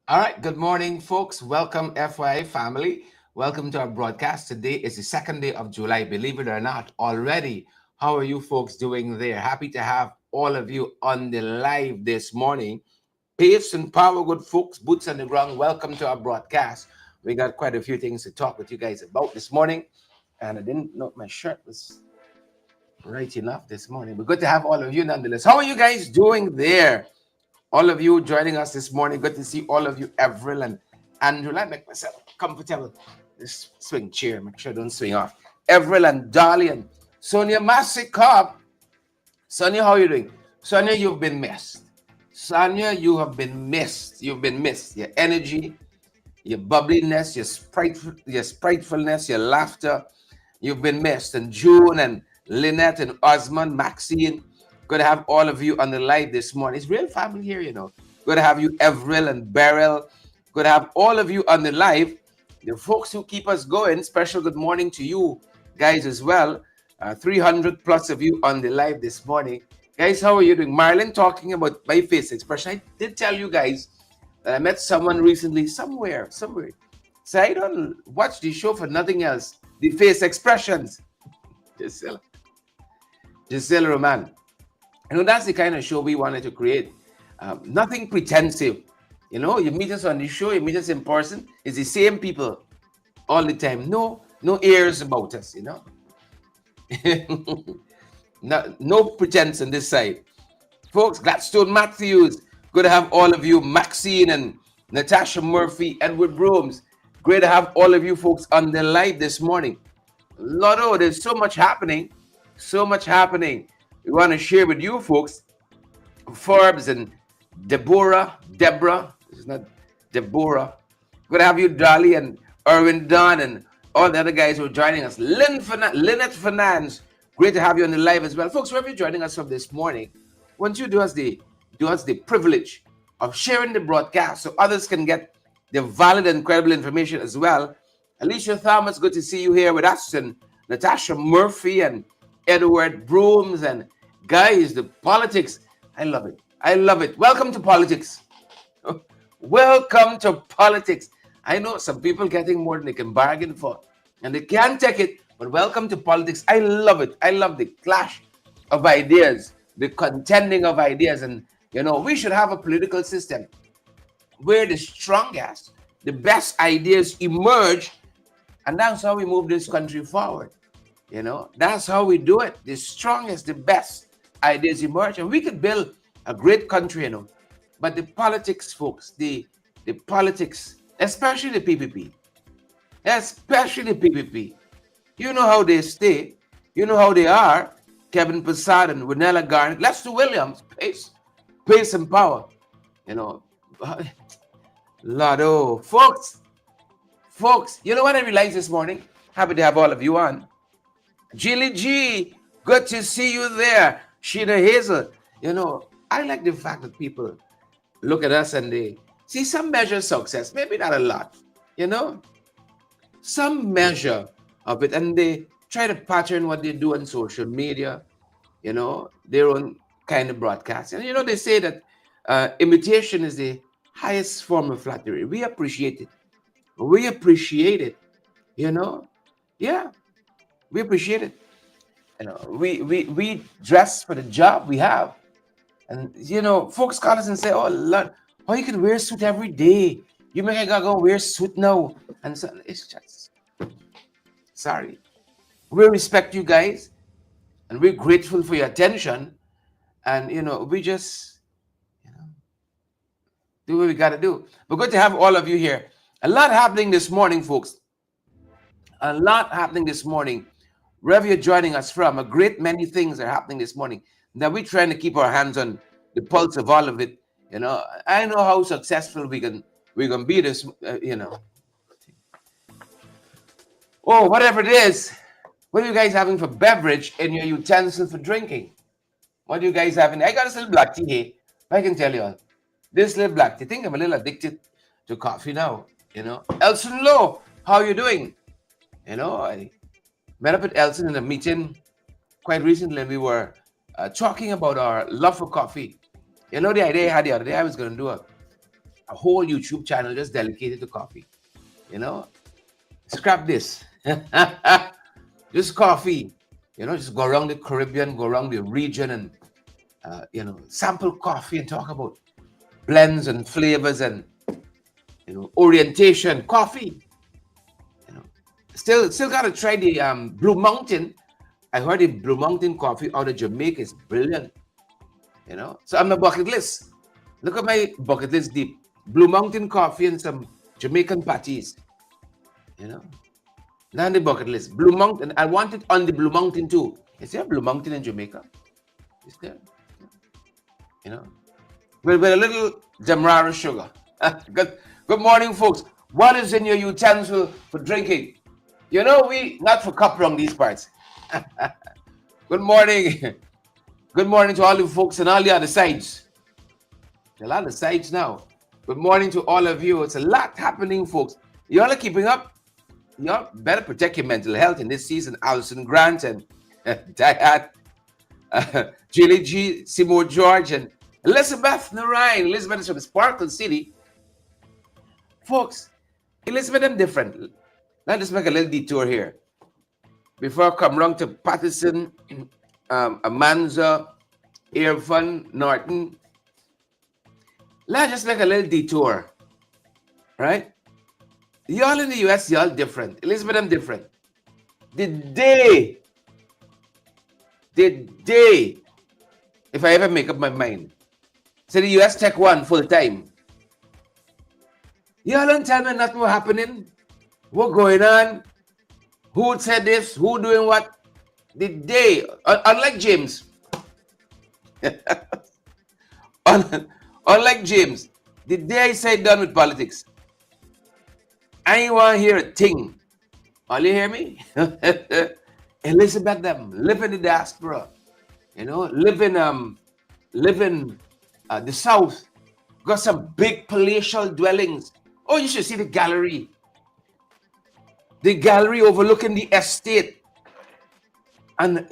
All right, good morning, folks. Welcome, FYI family. Welcome to our broadcast. Today is the 2nd day of July, believe it or not, already. How are you folks doing there? Happy to have all of you on the live this morning. Pace and power, good folks, boots on the ground. Welcome to our broadcast. We got quite a few things to talk with you guys about this morning. And I didn't know my shirt was right enough this morning. But good to have all of you nonetheless. How are you guys doing there? All of you joining us this morning. Good to see all of you, Avril and Andrew. Let me make myself comfortable. This swing chair, make sure I don't swing off. Avril and Dolly and Sonia Masikov. Sonia, how are you doing? Sonia, you've been missed. Sonia, you have been missed. You've been missed. Your energy, your bubbliness, your spritefulness, your laughter, you've been missed. And June and Lynette and Osmond, Maxine, good to have all of you on the live this morning. It's real family here, you know. Good to have you, Avril and Beryl. Good to have all of you on the live. The folks who keep us going, special good morning to you guys as well. 300 plus of you on the live this morning. Guys, how are you doing? Marlon talking about my face expression. I did tell you guys that I met someone recently somewhere. So I don't watch the show for nothing else. The face expressions. Giselle Roman. You know, that's the kind of show we wanted to create. Nothing pretensive. You know, you meet us on the show, you meet us in person. It's the same people all the time. No airs about us, you know. No pretense on this side. Folks, Gladstone Matthews, good to have all of you. Maxine and Natasha Murphy, Edward Brooms. Great to have all of you folks on the live this morning. Lotto, there's so much happening. So much happening. We want to share with you folks. Forbes and Deborah. This is not Deborah. Good to have you, Dolly and Erwin Dunn and all the other guys who are joining us. Lynette Finance. Great to have you on the live as well. Folks, wherever you're joining us from this morning, once you do us the privilege of sharing the broadcast so others can get the valid and credible information as well. Alicia Thomas, good to see you here with us, and Natasha Murphy and Edward Brooms, and guys, the politics, I love it. Welcome to politics. Welcome to politics. I know some people getting more than they can bargain for, and they can't take it. But welcome to politics. I love it. I love the clash of ideas, the contending of ideas, and we should have a political system where the strongest, the best ideas emerge, and that's how we move this country forward. That's how we do it. The strongest, the best ideas emerge, and we could build a great country. But the politics, folks, the politics, especially the PPP, you know how they stay, you know how they are. Kevin Prasad and Winella Garnett, Lester Williams, pace and power. Lotto, folks, you know what I realized this morning? Happy to have all of you on. Jilly G, good to see you there. Sheena Hazel, I like the fact that people look at us and they see some measure of success, maybe not a lot, some measure of it, and they try to pattern what they do on social media, their own kind of broadcast. And they say that imitation is the highest form of flattery. We appreciate it. Yeah, we appreciate it. We dress for the job we have. And folks call us and say, "Oh Lord, how you can wear a suit every day? You make I gotta go wear a suit now." And so it's just sorry. We respect you guys, and we're grateful for your attention. And we just do what we gotta do. But good to have all of you here. A lot happening this morning, folks. A lot happening this morning. Wherever you're joining us from, a great many things are happening this morning. Now we're trying to keep our hands on the pulse of all of it. I know how successful we're gonna be this. Oh, whatever it is, what are you guys having for beverage in your utensil for drinking? What are you guys having? I got this little black tea here. I can tell you all. This little black tea. I think I'm a little addicted to coffee now. Elson Lowe, how are you doing? I met up with Elson in a meeting quite recently, and we were talking about our love for coffee. The idea I had the other day, I was going to do a whole YouTube channel just dedicated to coffee. Scrap this. Just coffee. Just go around the Caribbean, go around the region, and sample coffee and talk about blends and flavors and orientation. Coffee. Still got to try the Blue Mountain. I heard the Blue Mountain coffee out of Jamaica is brilliant. So on my bucket list. Look at my bucket list deep. Blue Mountain coffee and some Jamaican patties. Now on the bucket list. Blue Mountain. I want it on the Blue Mountain too. Is there a Blue Mountain in Jamaica? Is there? With a little Demerara sugar. Good morning, folks. What is in your utensil for drinking? We not for cup wrong these parts. Good morning. Good morning to all you folks and all the other sides. A lot of sides now. Good morning to all of you. It's a lot happening, folks. Y'all are keeping up. Y'all better protect your mental health in this season. Alison Grant and Diane, Jilly G, Seymour George, and Elizabeth Narayan. Elizabeth is from Sparkle City. Folks, Elizabeth, I'm different. Let's just make a little detour here. Before I come round to Patterson, Amanza, Irfan, Norton. Let's just make a little detour. Right? Y'all in the US, y'all different. Elizabeth, I'm different. The day, if I ever make up my mind, so the US Tech 1 full time. Y'all don't tell me nothing was happening. What going on? Who said this? Who doing what? The day, unlike James, unlike James, the day I said done with politics, I ain't want to hear a thing. All you hear me? Elizabeth, them live in the diaspora, live in the South, got some big palatial dwellings. Oh, you should see the gallery. The gallery overlooking the estate. And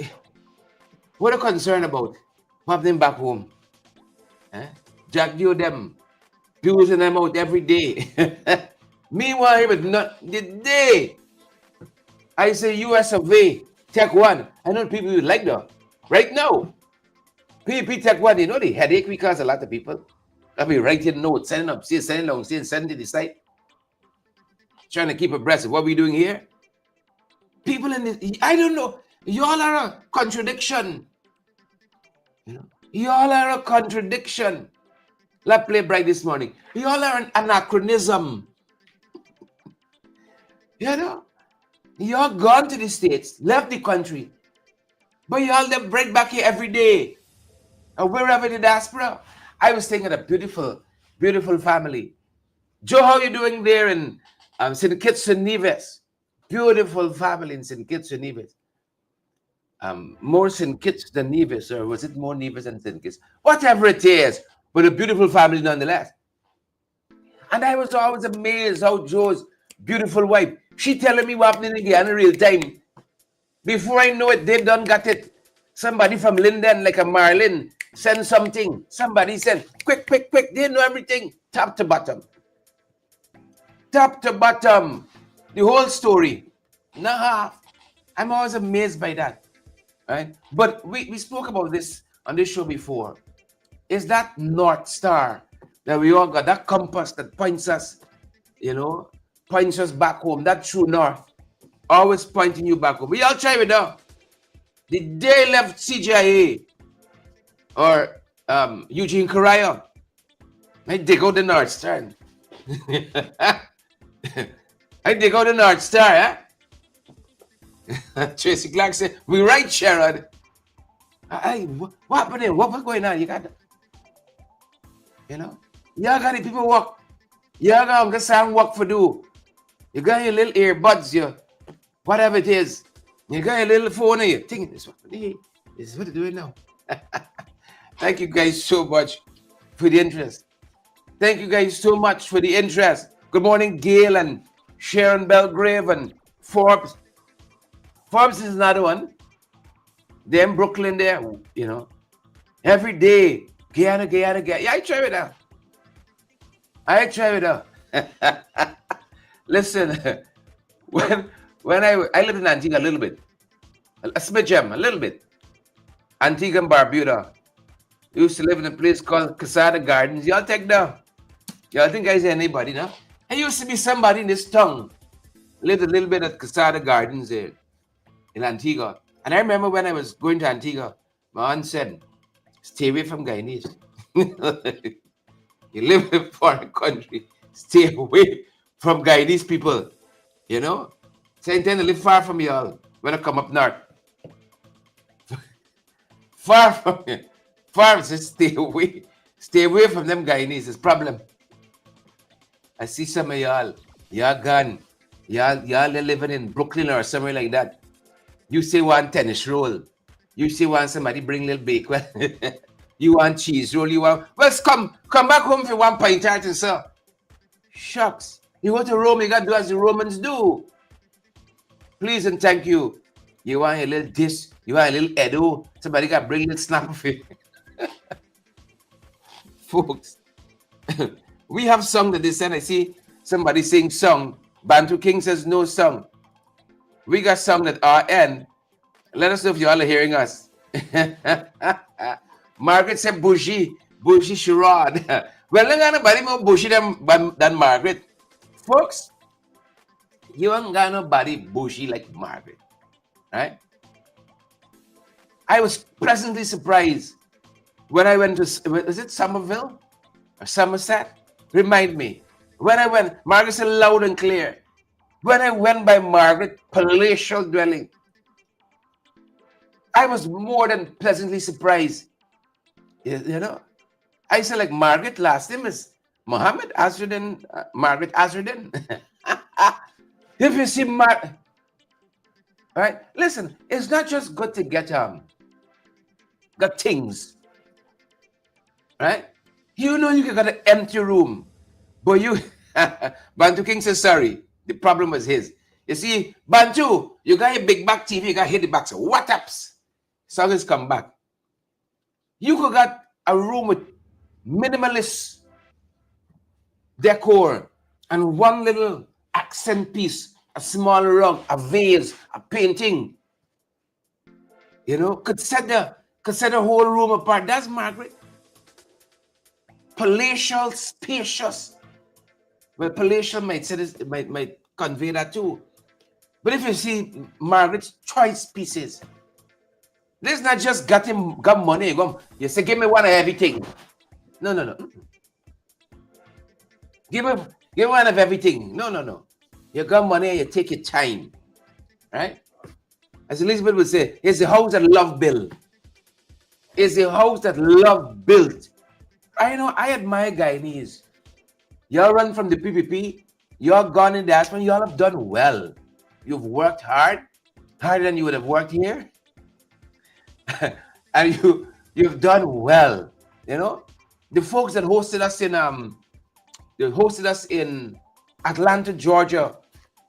what are concerned about? What them back home? Jack Dio them. Using them out every day. Meanwhile, but not the day I say US of A, take one. I know people would like that. Right now, people take one, you know the headache because a lot of people. I'll be writing notes, sending up, sending down, sending to the site, trying to keep abreast of what we're doing here. People in this, I don't know. Y'all are a contradiction. You know, y'all are a contradiction. Let's play bright this morning. Y'all are an anachronism. You know, y'all gone to the States, left the country, but y'all them break back here every day. Or wherever the diaspora. I was staying at a beautiful, beautiful family. Joe, how you doing there in St. Kitts and Nevis? Beautiful family in St. Kitts and Nevis. More St. Kitts than Nevis, or was it more Nevis than St. Kitts? Whatever it is, but a beautiful family nonetheless. And I was always amazed how Joe's beautiful wife, she telling me what happening again in real time. Before I know it, they done got it. Somebody from Linden, like a Marlin, send something. Somebody send, quick, quick, quick. They know everything, top to bottom. Top to bottom. The whole story. Nah, I'm always amazed by that. Right? But we spoke about this on this show before. Is that North Star that we all got, that compass that points us, you know, points us back home, that true north, always pointing you back home. We all try it out. The day left CGIA or Eugene Correa, I dig out the North Star. I dig out the North Star, Tracy Clark said, we right, Sherrod. What happened there? What was going on? You got that? You know? Y'all got the people work. Y'all got the same work for do. You got your little earbuds, your whatever it is. You got your little phone here. Think this is what they're doing now. Thank you guys so much for the interest. Thank you guys so much for the interest. Good morning, Gail and Sharon Belgrave and Forbes. Forbes is another one. They're in Brooklyn there, you know. Every day. Guyana. Yeah, I try it out. Listen, when I lived in Antigua a little bit. A smidgen, a little bit. Antigua and Barbuda. Used to live in a place called Casada Gardens. Y'all take down. Y'all think I say anybody now? I used to be somebody in this town. Lived a little bit at Casada Gardens there in Antigua. And I remember when I was going to Antigua, my aunt said, stay away from Guyanese. You live in a foreign country, stay away from Guyanese people. You know? So I intend to live far from y'all when I come up north. Far from you. Far, so stay away. Stay away from them Guyanese. It's a problem. I see some of y'all. Y'all gone. Y'all living in Brooklyn or somewhere like that. You say one tennis roll. You say one somebody bring little bacon. You want cheese roll. You want... Well, come back home for one pint tartan, sir. Shucks. You go to Rome, you got to do as the Romans do. Please and thank you. You want a little dish. You want a little Edo. Somebody got to bring a little snap for you. Folks, we have sung that this and I see somebody sing song. Bantu King says no song. We got song at our end. Let us know if you all are hearing us. Margaret said bougie charade. Well, there's nobody more bougie than Margaret. Folks, you ain't got nobody bougie like Margaret. Right? I was pleasantly surprised when I went to, is it Somerville or Somerset? Remind me. When I went, Margaret said loud and clear. When I went by Margaret palatial dwelling, I was more than pleasantly surprised. You know, I said like Margaret, last name is Mohammed Azruddin, Margaret Azruddin. If you see right? Listen, it's not just good to get things, right? You know you got an empty room, but you Bantu King says sorry. The problem was his. You see, Bantu, you got a big back TV, you got to hit the back. So what ups? Songs come back. You could got a room with minimalist decor, and one little accent piece, a small rug, a vase, a painting, could set the whole room apart. That's Margaret. Palatial, spacious. Well, palatial might say this, might convey that too. But if you see Margaret's choice pieces, this not just got money. You say, give me one of everything. No. Give me one of everything. No. You got money and you take your time. Right? As Elizabeth would say, it's the house that love build. It's the house that love built. I admire Guyanese. Y'all run from the PPP. Y'all gone in diaspora. Y'all have done well. You've worked harder than you would have worked here. And you've done well. The folks that hosted us in Atlanta, Georgia.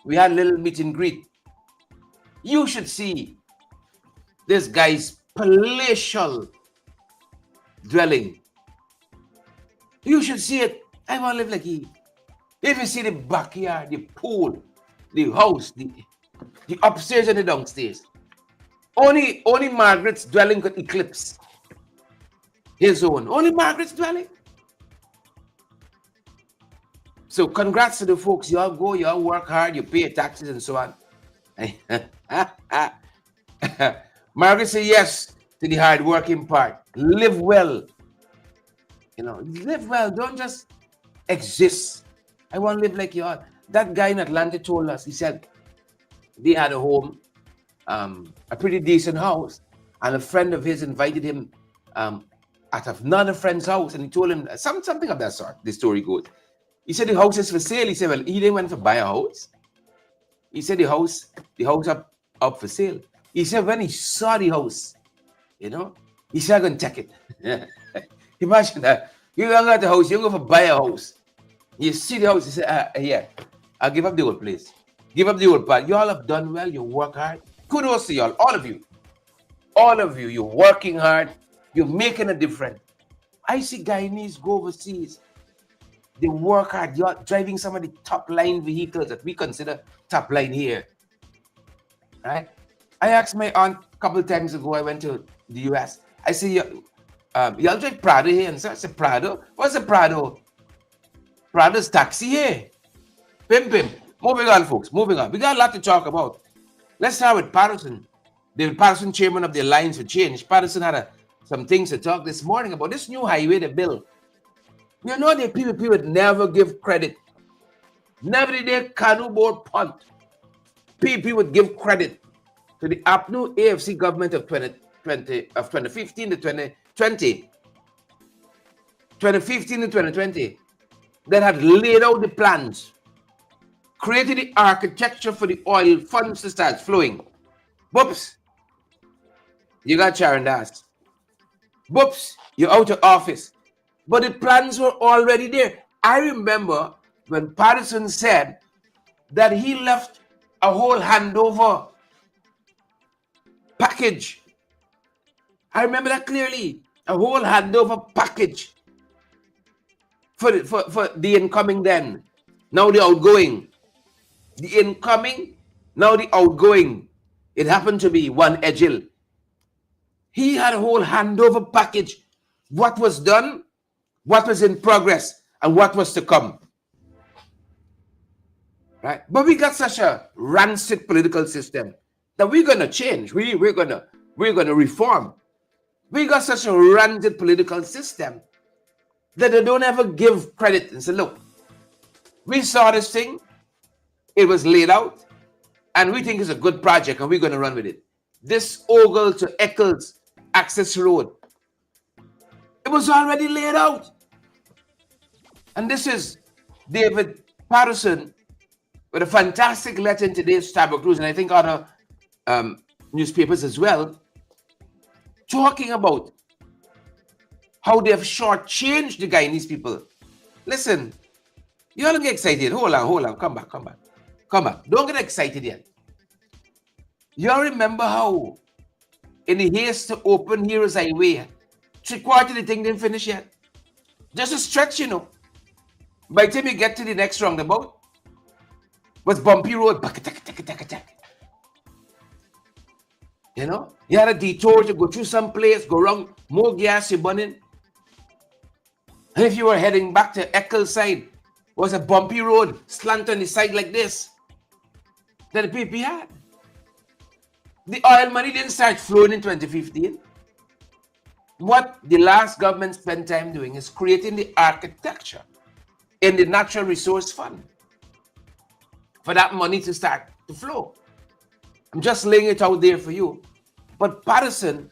We had a little meet and greet. You should see this guy's palatial dwelling. You should see it. I want to live like he. If you see the backyard, the pool, the house, the upstairs and the downstairs, only Margaret's dwelling could eclipse his own. Only Margaret's dwelling. So congrats to the folks. Y'all go, y'all work hard, you pay your taxes and so on. Margaret said yes to the hard working part. Live well. Live well. Don't just exist. I want to live like y'all. That guy in Atlanta told us, he said they had a home, a pretty decent house, and a friend of his invited him at another friend's house, and he told him something of that sort. The story goes. He said the house is for sale. He said, well, he didn't want to buy a house. He said the house up for sale. He said when he saw the house, he said, I'm going to take it. Imagine that. You don't got the house, you go for buy a house. You see the house, you say, yeah, I'll give up the old place. Give up the old part. You all have done well, you work hard. Kudos to y'all, all of you. All of you, you're working hard, you're making a difference. I see Guyanese go overseas. They work hard. You're driving some of the top line vehicles that we consider top line here. Right? I asked my aunt a couple of times ago, I went to the US. I said, y'all drive Prado here? And so I said, Prado? What's a Prado? Prado's taxi here. Pim. Moving on, folks. Moving on. We got a lot to talk about. Let's start with Patterson. David Patterson, chairman of the Alliance for Change. Patterson had some things to talk this morning about this new highway they built. The PPP would never give credit. Never did they canoe board punt. PPP would give credit to the APNU AFC government of 2015 to 2020. 2015 to 2020 that had laid out the plans, created the architecture for the oil funds to start flowing. Whoops, you got Sharon Das. Whoops, you're out of office. But the plans were already there. I remember when Patterson said that he left a whole handover package. I remember that clearly. A whole handover package for the incoming then. Now the outgoing. The incoming, now the outgoing. It happened to be one Edgil. He had a whole handover package. What was done, what was in progress, and what was to come. Right? But we got such a rancid political system that we're gonna change. We're gonna reform. We got such a rancid political system that they don't ever give credit and say, look, we saw this thing, it was laid out, and we think it's a good project and we're gonna run with it. This Ogle to Eccles access road, it was already laid out. And this is David Patterson with a fantastic letter in today's Starbucks News, and I think other newspapers as well, talking about how they have shortchanged the Guyanese people. Listen, you don't get excited. Hold on. Come back. Don't get excited yet. You all remember how in the haste to open Heroes Highway, 3/4 of the thing didn't finish yet. Just a stretch, By the time you get to the next roundabout, was bumpy road. You know, you had a detour to go through some place, go around, more gas you're burning. And if you were heading back to Eccles side, was a bumpy road, slant on the side like this, that the PP had. The oil money didn't start flowing in 2015. What the last government spent time doing is creating the architecture in the Natural Resource Fund for that money to start to flow. I'm just laying it out there for you. But Patterson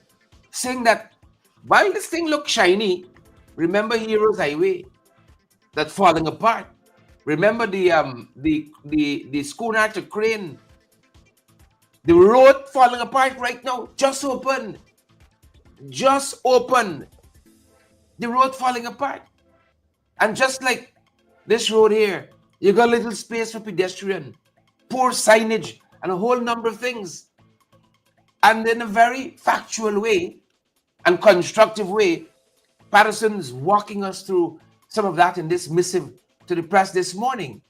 saying that while this thing looks shiny, remember Heroes Highway that's falling apart. Remember the schooner to crane. The road falling apart right now, just opened. Just opened. The road falling apart. And just like this road here, you got a little space for pedestrian, poor signage, and a whole number of things. And in a very factual way and constructive way, Patterson's walking us through some of that in this missive to the press this morning.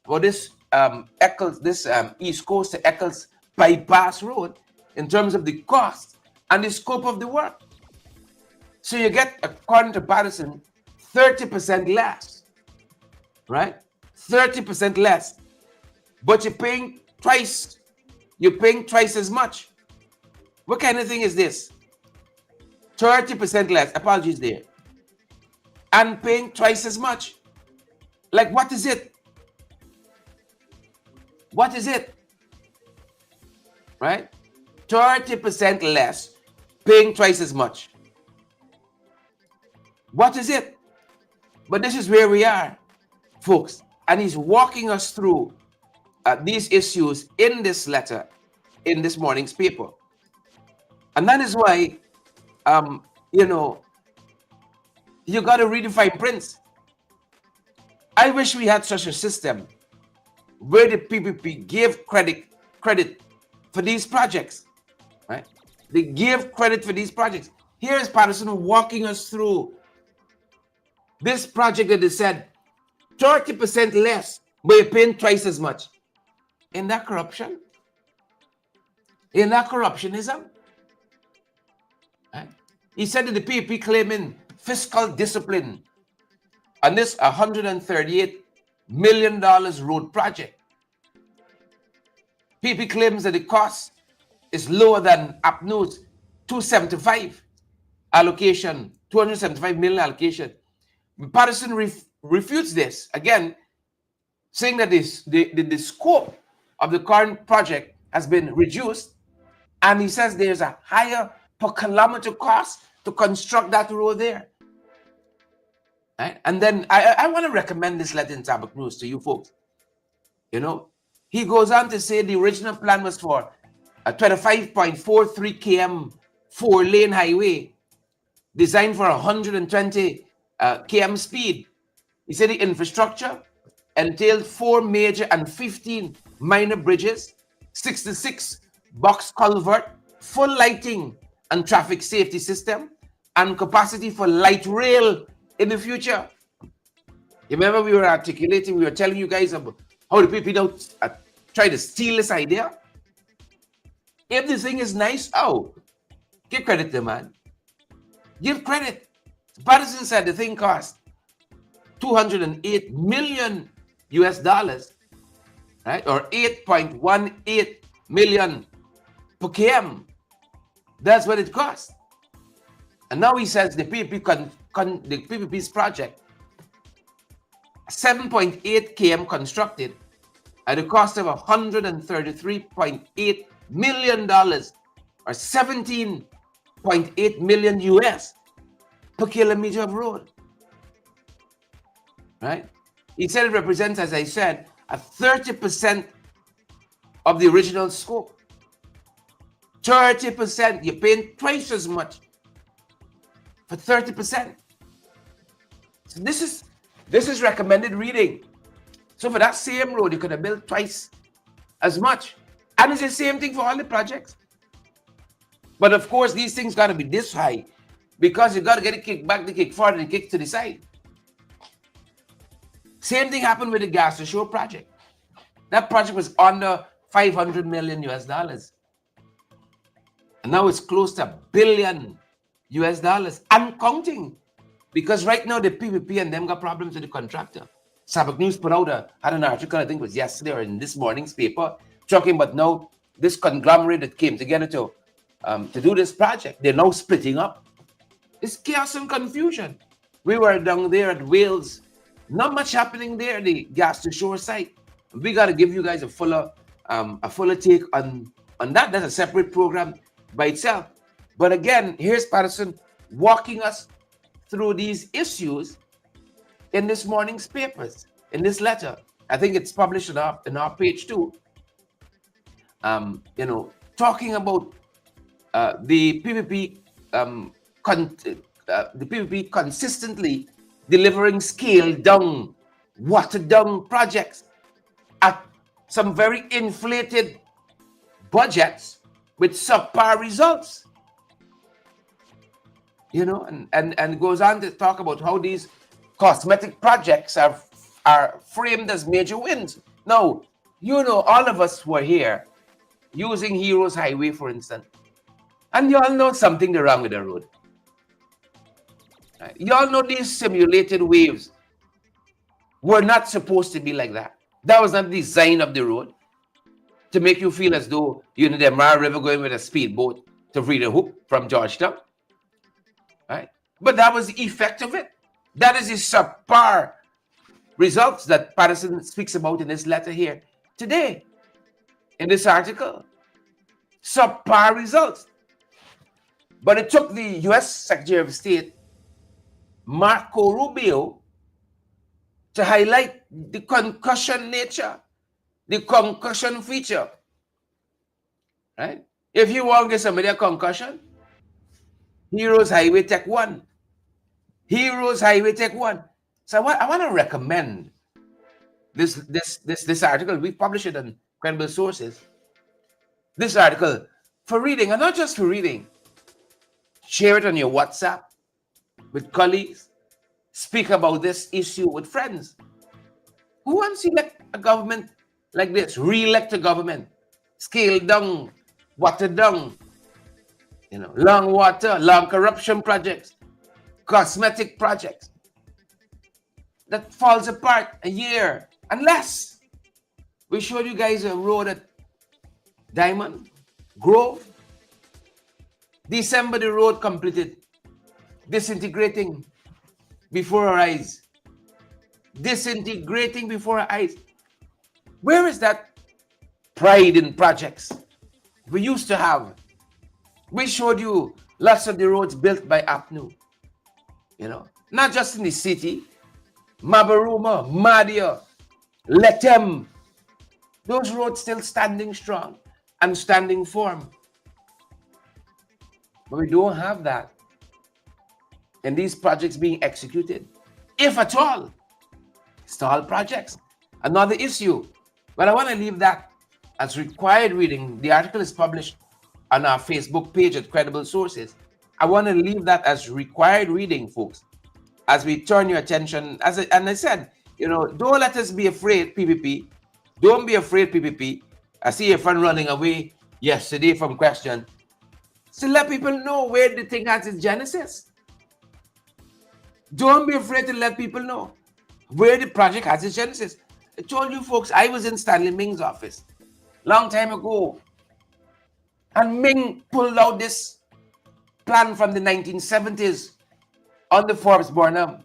About this Eccles, this East Coast to Eccles bypass road in terms of the cost and the scope of the work. So you get, according to Patterson, 30% less, right? 30% less, but you're paying twice as much. What kind of thing is this? 30% less, apologies there, and paying twice as much. Like, what is it? What is it? Right? 30% less, paying twice as much. What is it? But this is where we are, folks. And he's walking us through these issues in this letter, in this morning's paper. And that is why, you know, you got to redefine prints. I wish we had such a system where the PPP gave credit for these projects, right? They give credit for these projects. Here is Patterson walking us through this project that they said 30% less, but you're paying twice as much. In that corruption? In that corruptionism? Right? He said that the PPP claiming fiscal discipline on this $138 million road project. PPP claims that the cost is lower than APNU's 275 allocation, 275 million allocation. Patterson refutes this, again, saying that the scope of the current project has been reduced, and he says there's a higher per kilometer cost to construct that road there. Right? And then I want to recommend this letter in Tabak News to you folks. You know, he goes on to say the original plan was for a 25.43 km 4-lane highway designed for 120 km speed. He said the infrastructure entailed 4 major and 15 minor bridges, 66 box culvert, full lighting and traffic safety system, and capacity for light rail in the future. You remember we were articulating, we were telling you guys about how the people don't try to steal this idea. If the thing is nice, give credit to the man. Give credit. Patterson said the thing cost $208 million US, right? Or 8.18 million per km. That's what it cost. And now he says the PPP's project, 7.8 km constructed at a cost of $133.8 million, or 17.8 million US per kilometer of road. Right? He said it represents, as I said, a 30% of the original scope. 30%, you're paying twice as much for 30%. So this is recommended reading. So for that same road, you could have built twice as much. And it's the same thing for all the projects. But of course, these things got to be this high because you got to get it kicked back, the kick forward, and kick to the side. Same thing happened with the gas to shore project. That project was under 500 million US dollars. And now it's close to $1 billion US dollars and counting. Because right now the PPP and them got problems with the contractor. Sabak News put out had an article, I think it was yesterday or in this morning's paper, talking about now this conglomerate that came together to do this project. They're now splitting up. It's chaos and confusion. We were down there at Wales. Not much happening there, the gas to shore site. We got to give you guys a fuller take on that. That's a separate program by itself. But again, here's Patterson walking us through these issues in this morning's papers, in this letter. I think it's published in our page too. Talking about the PPP, the PPP consistently delivering scaled down, watered down projects at some very inflated budgets with subpar results. And goes on to talk about how these cosmetic projects are framed as major wins. Now, all of us who are here using Heroes Highway, for instance, and you all know something wrong with the road. You all know these simulated waves were not supposed to be like that. That was not the design of the road to make you feel as though you're in the Mara River going with a speedboat to Freedom Hook from Georgetown. Right? But that was the effect of it. That is the subpar results that Patterson speaks about in this letter here today, in this article. Subpar results. But it took the U.S. Secretary of State, Marco Rubio, to highlight the concussion nature, the concussion feature. Right? If you want to get somebody a concussion, Heroes Highway Tech 1. Heroes Highway Tech 1. So I want to recommend this article. We published it on credible sources. This article for reading, and not just for reading. Share it on your WhatsApp with colleagues. Speak about this issue with friends. Who wants to elect a government like this? Re-elect a government. Scaled down, watered down. Long water, long corruption projects, cosmetic projects that falls apart a year. Unless we showed you guys a road at Diamond Grove. December, the road completed, disintegrating before our eyes. Disintegrating before our eyes. Where is that pride in projects we used to have? We showed you lots of the roads built by APNU. Not just in the city. Mabaruma, Madia, Letem. Those roads still standing strong and standing firm. But we don't have that. And these projects being executed, if at all. Stalled projects. Another issue. But I want to leave that as required reading. The article is published on our Facebook page at Credible Sources. I want to leave that as required reading, folks, as we turn your attention. And I said, don't let us be afraid, PPP. Don't be afraid, PPP. I see your friend running away yesterday from question. So let people know where the thing has its genesis. Don't be afraid to let people know where the project has its genesis. I told you folks, I was in Stanley Ming's office long time ago. And Ming pulled out this plan from the 1970s on the Forbes Burnham.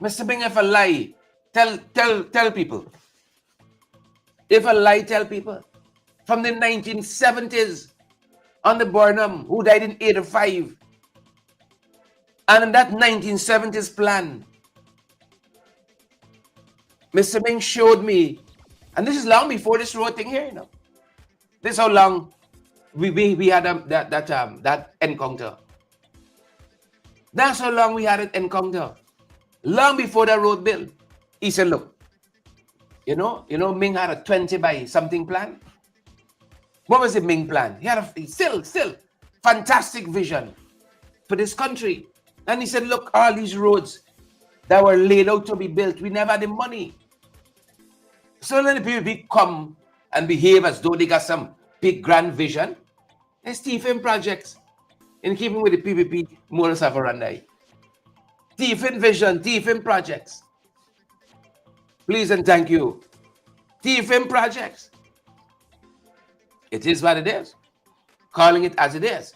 Mr. Ming, if I lie, tell people. If I lie, tell people. From the 1970s on the Burnham, who died in 85. And in that 1970s plan, Mr. Ming showed me, and this is long before this road thing here, This is how long we had that encounter. That's how long we had an encounter. Long before the road bill. He said, look, Ming had a 20 by something plan. What was the Ming plan? He had a still fantastic vision for this country. And he said, look, all these roads, that were laid out to be built. We never had the money. So then the PPP come and behave as though they got some big grand vision. It's thieving projects in keeping with the PPP modus operandi. Thieving vision, thieving projects. Please and thank you. Thieving projects. It is what it is. Calling it as it is.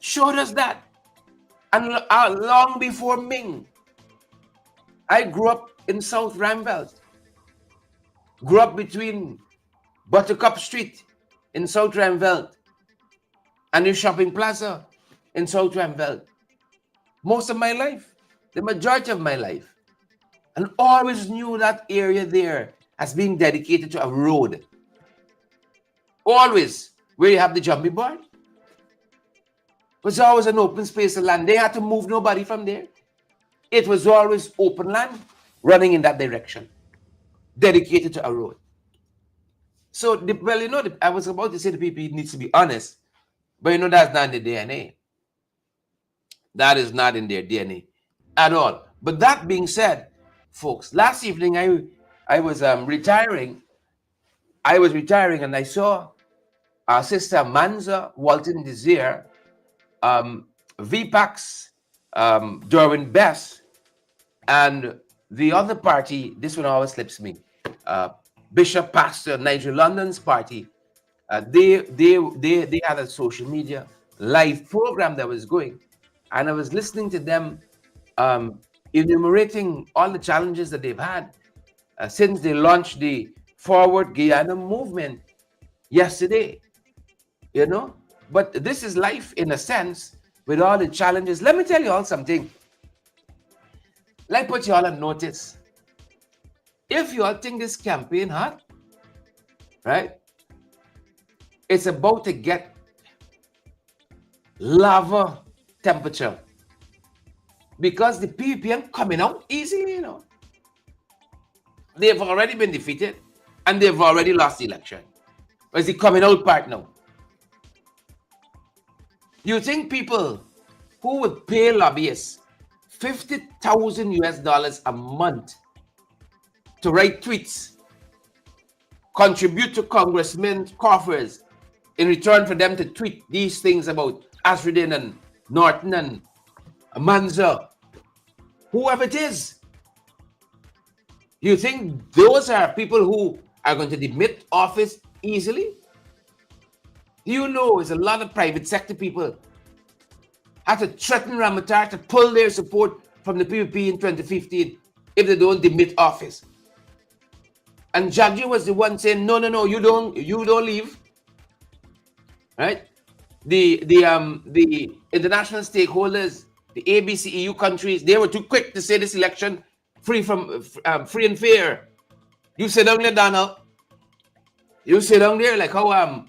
Showed us that. And long before Ming, I grew up in South Ramveld. Grew up between Buttercup Street in South Ramveld and the shopping plaza in South Ramveld. Most of my life, the majority of my life. And always knew that area there as being dedicated to a road. Always, where you have the jumping board. It was always an open space of land. They had to move nobody from there. It was always open land running in that direction, dedicated to a road. So, I was about to say the people needs to be honest, but that's not in the DNA. That is not in their DNA at all. But that being said, folks, last evening I was retiring. I was retiring and I saw our sister Manza Walton Desire, VPAC's Derwin Bess, and the other party, this one always slips me, Bishop Pastor Nigel London's party. They had a social media live program that was going, and I was listening to them enumerating all the challenges that they've had since they launched the Forward Guyana movement yesterday. But this is life in a sense with all the challenges. Let me tell you all something. Let me put you all on notice. If you all think this campaign hot, right? It's about to get lava temperature because the PPM coming out easily, They've already been defeated and they've already lost the election. Where's the coming out part now? You think people who would pay lobbyists $50,000 a month to write tweets, contribute to congressmen coffers in return for them to tweet these things about Asridin and Norton and Manza, whoever it is, you think those are people who are going to demit office easily? It's a lot of private sector people had to threaten Ramatar to pull their support from the PPP in 2015 if they don't demit office. And Jaggi was the one saying, no, you don't leave. Right? The international stakeholders, the ABC EU countries, they were too quick to say this election free and fair. You sit down there, Donald. You sit down there like how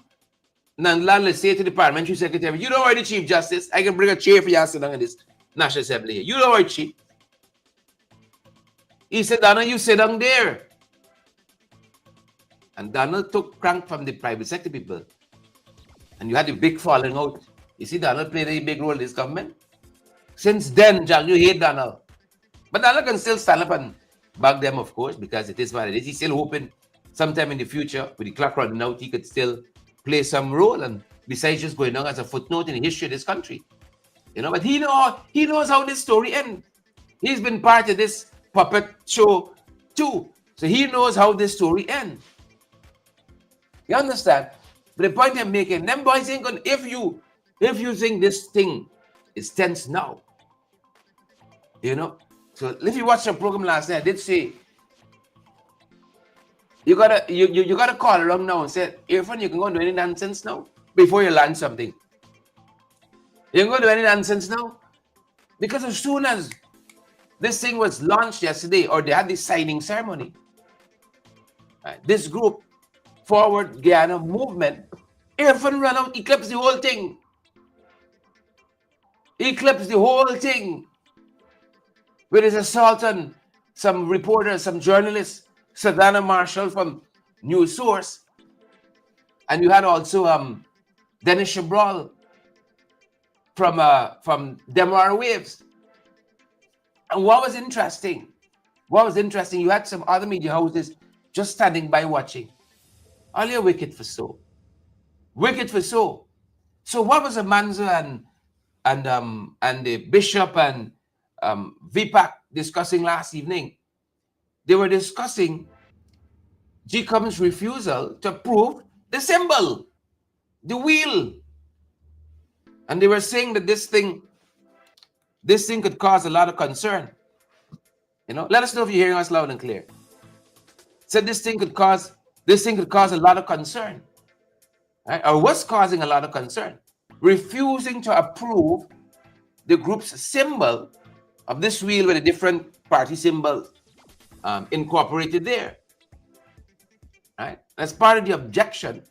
Nandlan, let's say to the parliamentary secretary, you don't worry, the Chief Justice. I can bring a chair for you to sit down in this National Assembly. You don't worry, Chief. He said, Donald, you sit down there. And Donald took crank from the private sector people. And you had the big falling out. You see, Donald played a big role in this government. Since then, Jack, you hate Donald. But Donald can still stand up and back them, of course, because it is what it is. He's still hoping sometime in the future, with the clock running out, he could still play some role, and besides just going on as a footnote in the history of this country. But he knows how this story ends. He's been part of this puppet show too. So he knows how this story ends. You understand? But the point I'm making, them boys ain't gonna, if you think this thing is tense now, So if you watched the program last night, I did say you gotta call around now and say, Irfan, you can go and do any nonsense now before you land something. You can go do any nonsense now. Because as soon as this thing was launched yesterday, or they had this signing ceremony, right, this group, Forward Guyana movement, Irfan ran out, eclipsed the whole thing. Eclipsed the whole thing. With his assault on some reporters, some journalists, Sadhana Marshall from News Source, and you had also Dennis Chabral from Demoir Waves. And what was interesting, you had some other media houses just standing by watching. All your wicked for so. Wicked for so. So what was Amanzo and the bishop and VPAC discussing last evening? They were discussing GECOM's refusal to approve the symbol, the wheel. And they were saying that this thing could cause a lot of concern. Let us know if you're hearing us loud and clear. Said this thing could cause a lot of concern, right? Or was causing a lot of concern. Refusing to approve the group's symbol of this wheel with a different party symbol incorporated there, right? As part of the objection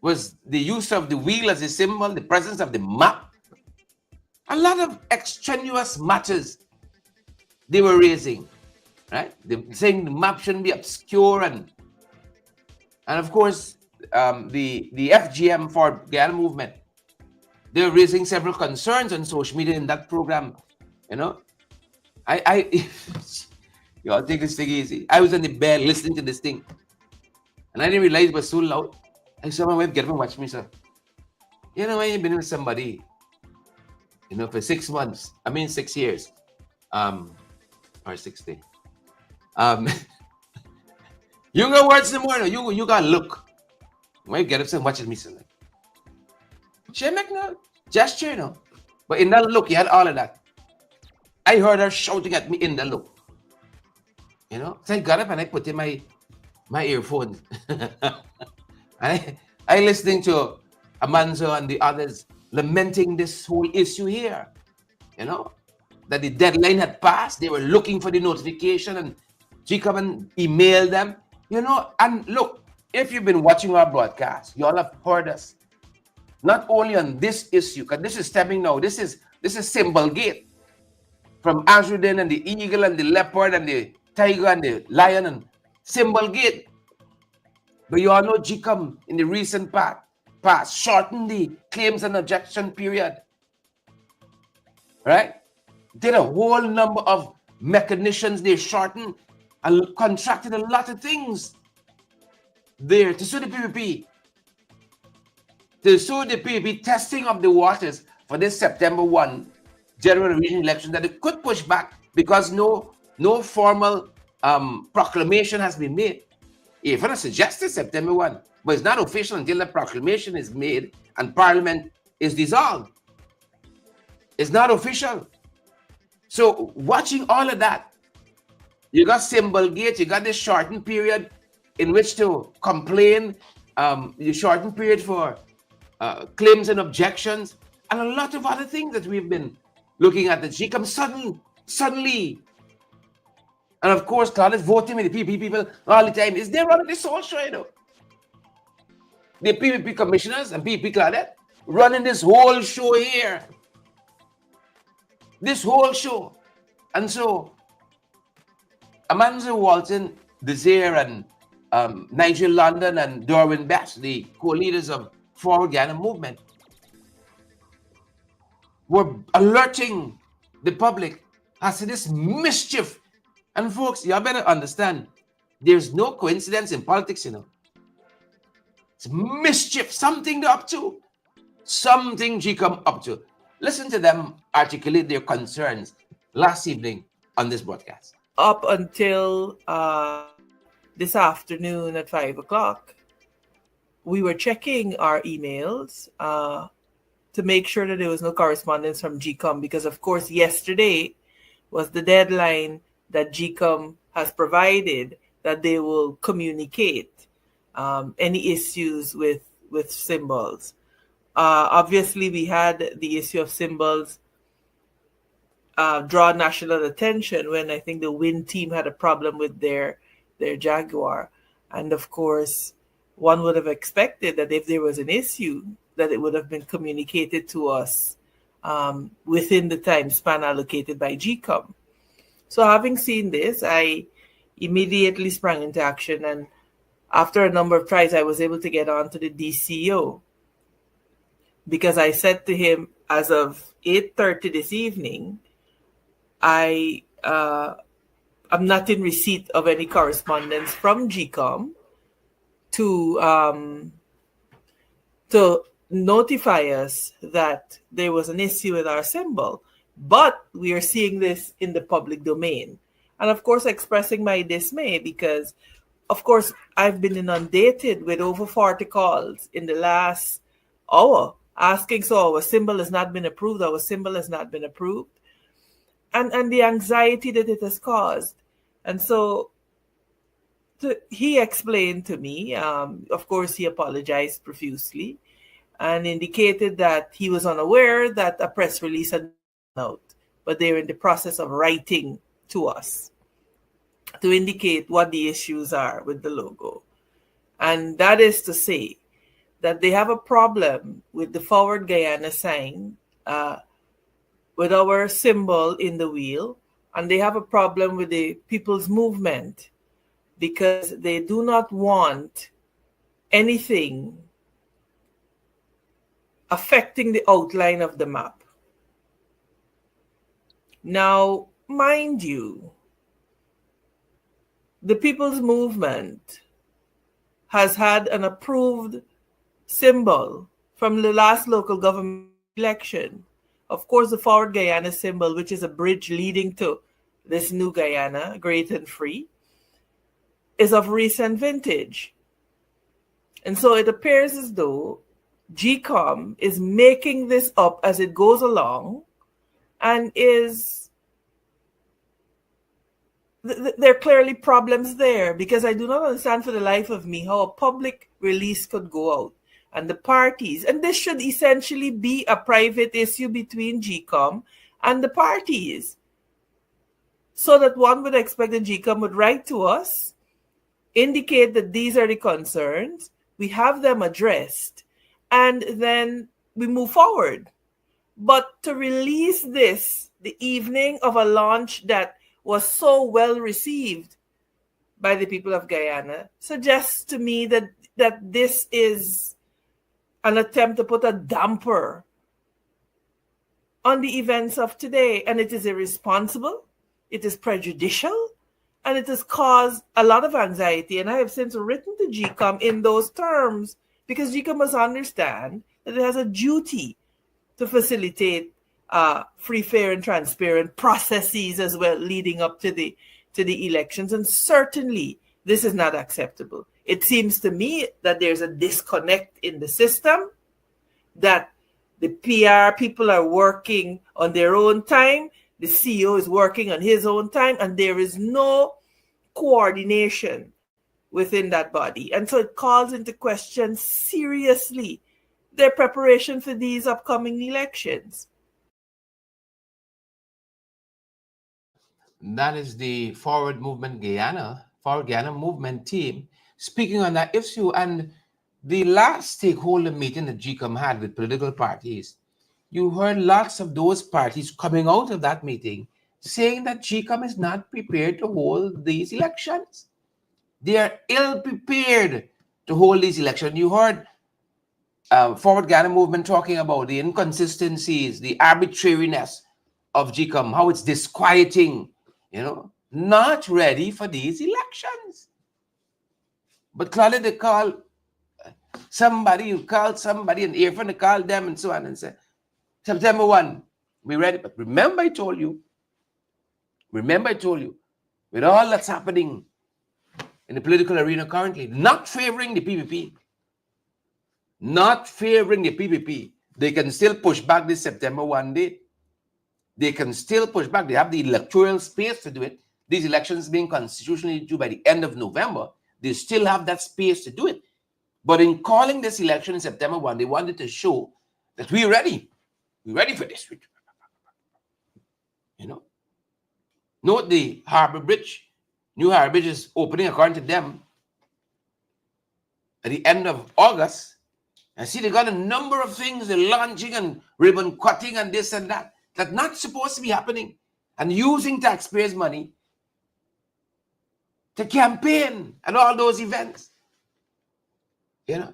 was the use of the wheel as a symbol, the presence of the map, a lot of extraneous matters they were raising, right? They saying the map shouldn't be obscure, and of course the FGM for Guyana movement, they're raising several concerns on social media in that program. Y'all take this thing easy. I was in the bed listening to this thing, and I didn't realize it was so loud. I saw my wife get up and watch me, sir. When you've been with somebody, for 6 months, 6 years, or 60. You got words in the morning. You got look. My wife get up and watches me, sir. She make no gesture, but in that look, he had all of that. I heard her shouting at me in the look. So I got up and I put in my earphones. And I listening to Amanzo and the others lamenting this whole issue here. That the deadline had passed. They were looking for the notification, and GECOM emailed them. And look, if you've been watching our broadcast, you all have heard us. Not only on this issue, because this is stemming now. This is Symbol Gate. From Azrudin and the eagle and the leopard and the tiger and the lion and Symbol Gate. But you all know GECOM in the recent past shortened the claims and objection period. Right? Did a whole number of mechanisms they shortened and contracted a lot of things there to sue the PPP. To sue the PPP, testing of the waters for this September 1 general regional election that it could push back because no formal proclamation has been made. Even suggested September 1, but it's not official until the proclamation is made and Parliament is dissolved. It's not official. So watching all of that, you got Symbol Gate, you got this shortened period in which to complain, the shortened period for claims and objections, and a lot of other things that we've been looking at. The GECOM suddenly, and of course, Claude is voting with the PPP people all the time. Is they running this whole show, The PPP commissioners and PPP Claudette running this whole show here. This whole show. And so, Amanzo Walton, Desire, and Nigel London and Darwin Best, the co-leaders of Forward Guyana Movement, were alerting the public as to this mischief. And folks, y'all better understand, there's no coincidence in politics, It's mischief, something they're up to. Something GECOM up to. Listen to them articulate their concerns last evening on this broadcast. Up until this afternoon at 5 o'clock, we were checking our emails to make sure that there was no correspondence from GECOM, because, of course, yesterday was the deadline that GECOM has provided that they will communicate any issues with symbols. Obviously, we had the issue of symbols draw national attention when I think the wind team had a problem with their Jaguar. And of course, one would have expected that if there was an issue, that it would have been communicated to us within the time span allocated by GECOM. So having seen this, I immediately sprang into action, and after a number of tries, I was able to get on to the DCO, because I said to him, as of 8:30 this evening, I am not in receipt of any correspondence from GECOM to notify us that there was an issue with our symbol. But we are seeing this in the public domain. And of course, expressing my dismay because, of course, I've been inundated with over 40 calls in the last hour asking, so our symbol has not been approved, our symbol has not been approved. And the anxiety that it has caused. And so he explained to me, of course, he apologized profusely and indicated that he was unaware that a press release had gone out, but they're in the process of writing to us to indicate what the issues are with the logo. And that is to say that they have a problem with the Forward Guyana sign, with our symbol in the wheel, and they have a problem with the People's Movement because they do not want anything affecting the outline of the map. Now, mind you, the People's Movement has had an approved symbol from the last local government election. Of course, the Forward Guyana symbol, which is a bridge leading to this new Guyana, great and free, is of recent vintage. And so it appears as though GECOM is making this up as it goes along and there are clearly problems there because I do not understand for the life of me how a public release could go out and the parties, and this should essentially be a private issue between GECOM and the parties, so that one would expect that GECOM would write to us, indicate that these are the concerns, we have them addressed, and then we move forward. But to release this the evening of a launch that was so well received by the people of Guyana suggests to me that this is an attempt to put a damper on the events of today. And it is irresponsible, it is prejudicial, and it has caused a lot of anxiety. And I have since written to GECOM in those terms because GECOM must understand that it has a duty to facilitate free, fair, and transparent processes as well leading up to the elections. And certainly this is not acceptable. It seems to me that there's a disconnect in the system, that the PR people are working on their own time, the CEO is working on his own time, and there is no coordination within that body. And so it calls into question seriously their preparation for these upcoming elections. That is the Forward Guyana movement team speaking on that issue. And the last stakeholder meeting that GECOM had with political parties, you heard lots of those parties coming out of that meeting saying that GECOM is not prepared to hold these elections. They are ill prepared to hold these elections. You heard Forward Guyana movement talking about the inconsistencies, the arbitrariness of GECOM, how it's disquieting, not ready for these elections. But Claudia, they call somebody, you called somebody, and Irfan called them and so on and said, September 1, we ready. But remember I told you, with all that's happening in the political arena currently, not favoring the PPP, they can still push back this September 1 date. They can still push back. They have the electoral space to do it. These elections being constitutionally due by the end of November, they still have that space to do it. But in calling this election in September 1, they wanted to show that we're ready. We're ready for this. Note the Harbor Bridge. New Harbor Bridge is opening, according to them, at the end of August. And see, they got a number of things, they're launching and ribbon cutting and this and that, that's not supposed to be happening. And using taxpayers' money to campaign at all those events.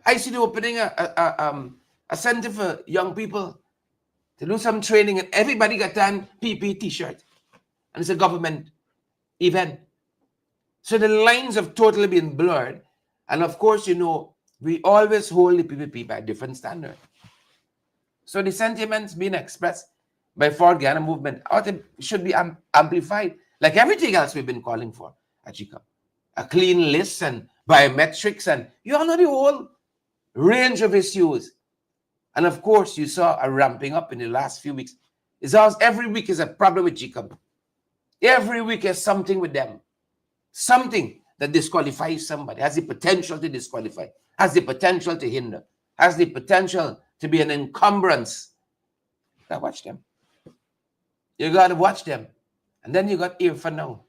I see the opening a center for young people to do some training, and everybody got on PP t-shirt. and it's a government event. So the lines have totally been blurred. And of course, we always hold the PPP by a different standard. So the sentiments being expressed by Ford Ghana movement should be amplified, like everything else we've been calling for at GECOM. A clean list and biometrics, and you all know the whole range of issues. And of course, you saw a ramping up in the last few weeks. Every week is a problem with GECOM. Every week is something with them. Something that disqualifies somebody, has the potential to disqualify, has the potential to hinder, has the potential to be an encumbrance. You gotta watch them. You got to watch them. And then you got Irfan now.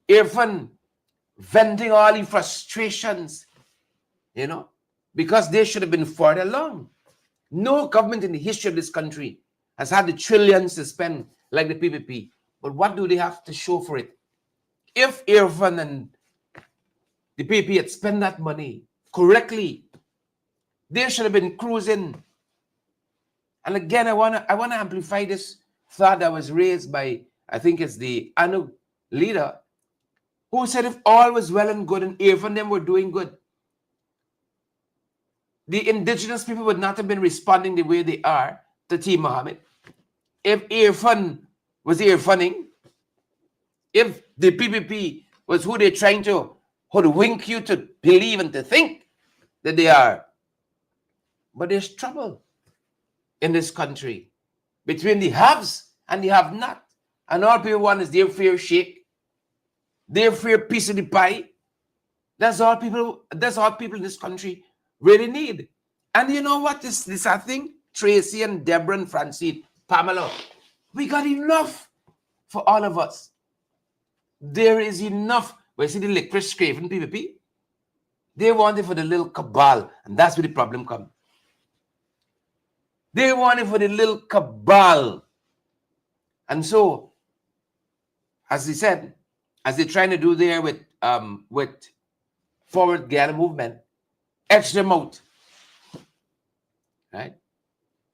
Irfan venting all the frustrations, because they should have been further along. No government in the history of this country has had the trillions to spend like the PPP. But what do they have to show for it? If Irfan and the PPP had spent that money correctly, they should have been cruising. And again, I wanna amplify this thought that was raised by, I think it's the ANU leader, who said if all was well and good and Irfan and them were doing good, the indigenous people would not have been responding the way they are to T. Mohammed. If Irfan was Irfaning, if the PPP was who they're trying to hoodwink you to believe and to think that they are. But there's trouble in this country between the haves and the have-not. And all people want is their fair shake, their fair piece of the pie. That's all people in this country really need. And you know what? This thing, Tracy and Deborah and Francine, Pamela, we got enough for all of us. There is enough. Where you see the licorice craven PPP, they want it for the little cabal, and that's where the problem comes. They want it for the little cabal. And so, as they said, as they're trying to do there with Forward Ghana movement, etch them out. Right?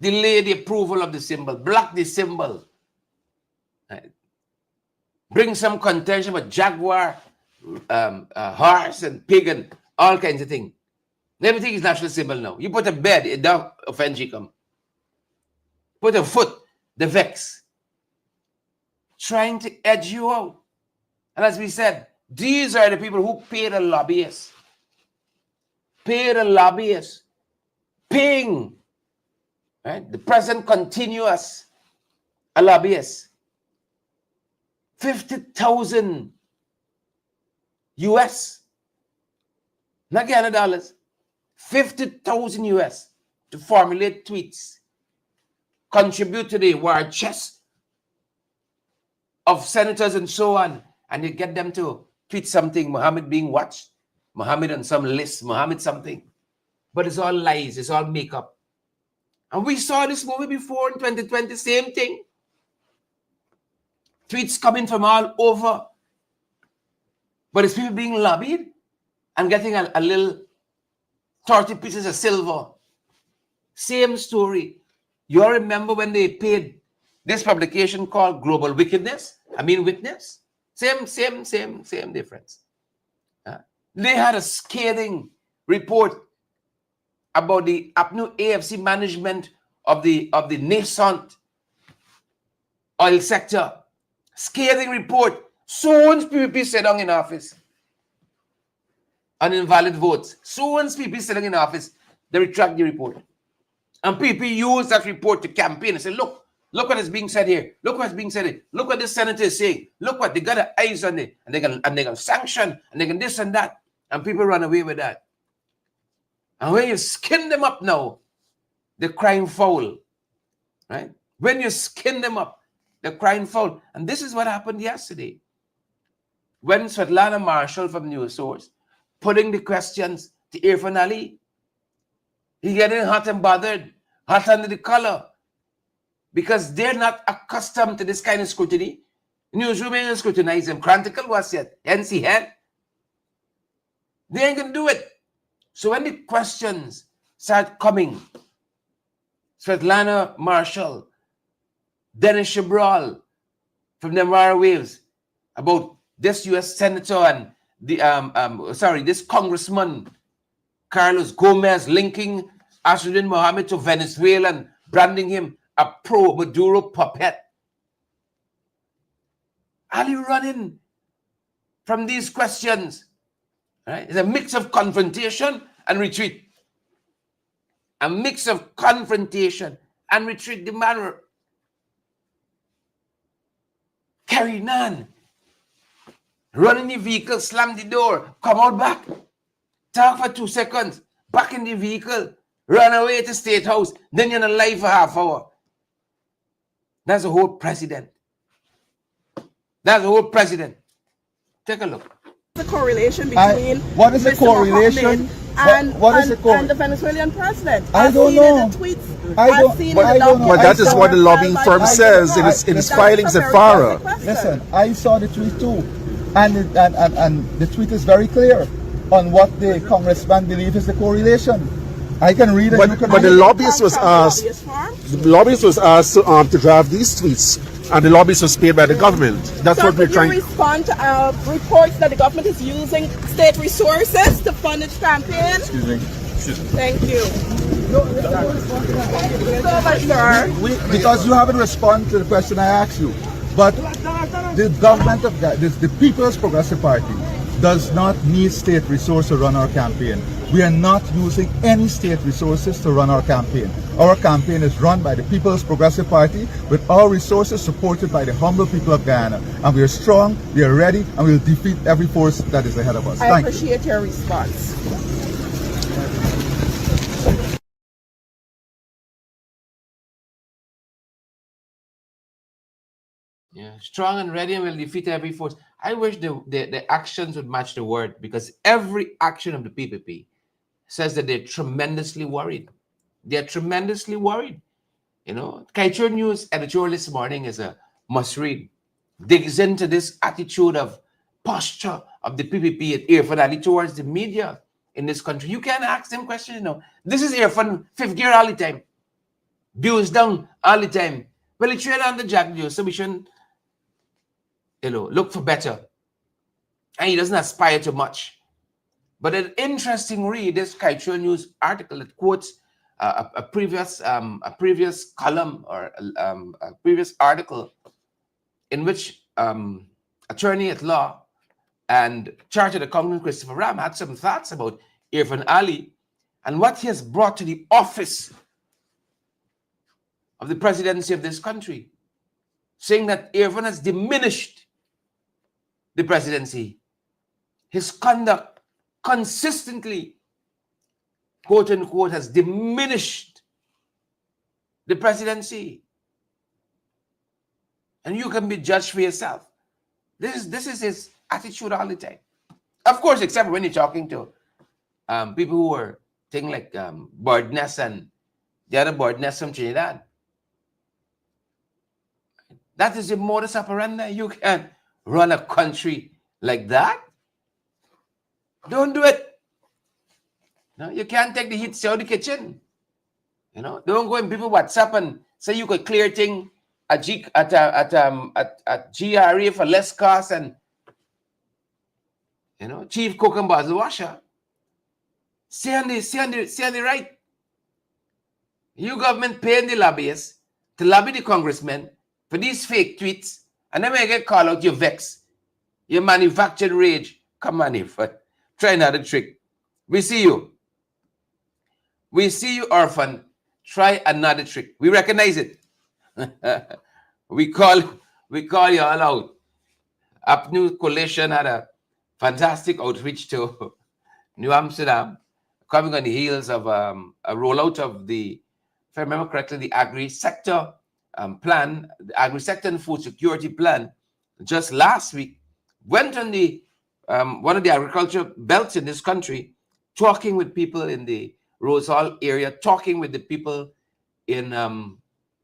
Delay the approval of the symbol, block the symbol. Right? Bring some contention with Jaguar, horse and pig and all kinds of things. Everything is national symbol now. You put a bed, it don't offend GECOM. Put a foot, the vex. Trying to edge you out. And as we said, these are the people who pay the lobbyists. Pay the lobbyists. Paying. Right? The present continuous a lobbyist. 50,000 US. Not Ghana dollars. 50,000 US to formulate tweets. Contribute to the war chest of senators and so on. And you get them to tweet something, Muhammad being watched, Muhammad on some list, Muhammad something. But it's all lies, it's all makeup. And we saw this movie before in 2020, same thing. Tweets coming from all over. But it's people being lobbied and getting a little 30 pieces of silver. Same story. You all remember when they paid this publication called Global Witness? Same difference. They had a scathing report about the APNU AFC management of the nascent oil sector. Scathing report. So once PPP sit down in office on invalid votes, so once PPP sit down in office, they retract the report. And PPP use that report to campaign and say, look what is being said here. Look what's being said here. Look what this senator is saying. Look what they got their eyes on it. And they can sanction and they can this and that. And people run away with that. And when you skin them up now, they're crying foul. Right? When you skin them up, they're crying foul. And this is what happened yesterday. When Svetlana Marshall from News Source putting the questions to Irfan Ali, he getting hot and bothered, hot under the collar, because they're not accustomed to this kind of scrutiny. Newsroom ain't gonna scrutinize them. Chronicle was yet, NC head. They ain't gonna do it. So when the questions start coming, Svetlana Marshall, Dennis Shabral, from the waves about this U.S. senator and this congressman Carlos Gomez linking Ashuddin Mohammed to Venezuela and branding him a pro-Maduro puppet. Ali running from these questions, right? It's a mix of confrontation and retreat. A mix of confrontation and retreat. The man carrying on, running the vehicle, slam the door, come out back, talk for 2 seconds, back in the vehicle, run away to State House, then you're alive for half hour. That's the whole president. That's the whole president. Take a look. The correlation between what is the correlation and the Venezuelan president? I don't know. But that is what the lobbying firm says in its filings at FARA. Listen, I saw the tweet too, and the tweet is very clear on what the congressman believes is the correlation. I can read it. But the lobbyist was asked. The lobbyist was asked to draft these tweets, and the lobbyist was paid by the government. That's what we're trying. Could you respond to reports that the government is using state resources to fund its campaign? Excuse me. Thank you. Thank you so much, sir. Because you haven't responded to the question I asked you. But the government of the People's Progressive Party does not need state resources to run our campaign. We are not using any state resources to run our campaign. Our campaign is run by the People's Progressive Party with our resources supported by the humble people of Guyana. And we are strong, we are ready, and we will defeat every force that is ahead of us. I appreciate your response. Yeah, strong and ready and will defeat every force. I wish the actions would match the word, because every action of the PPP says that they're tremendously worried. They're tremendously worried. You know, Kaichur News editorial this morning is a must read. Digs into this attitude of posture of the PPP at Irfan Ali towards the media in this country. You can ask them questions, you know. This is Irfan, fifth gear all the time. Views down all the time. Well, it's really on the jack, so we shouldn't, look for better. And he doesn't aspire to much. But an interesting read, this Kaichur News article that quotes a previous column or a previous article in which attorney at law and chartered accountant Christopher Ram had some thoughts about Irfan Ali and what he has brought to the office of the presidency of this country, saying that Irfan has diminished the presidency. His conduct consistently, quote unquote, has diminished the presidency. And you can be judged for yourself. This is his attitude all the time. Of course, except when you're talking to people who are things like Birdness and the other Birdness from Trinidad. That is the modus operandi. You can't run a country like that. Don't do it. No, you can't take the heat out of the kitchen. Don't go in people WhatsApp and say you could clear thing at GRA for less cost and Chief Cook and Basil Washer. Say on the right. You government paying the lobbyists to lobby the congressmen for these fake tweets, and then when you get called out, you vex. You manufactured rage. Come on, Irfan. Try another trick. We see you. We see you, orphan. Try another trick. We recognize it. we call you all out. Upnew Coalition had a fantastic outreach to New Amsterdam, coming on the heels of a rollout of the, if I remember correctly, the agri-sector plan, the agri-sector and food security plan, just last week. Went on the one of the agriculture belts in this country, talking with people in the Rose Hall area, talking with the people in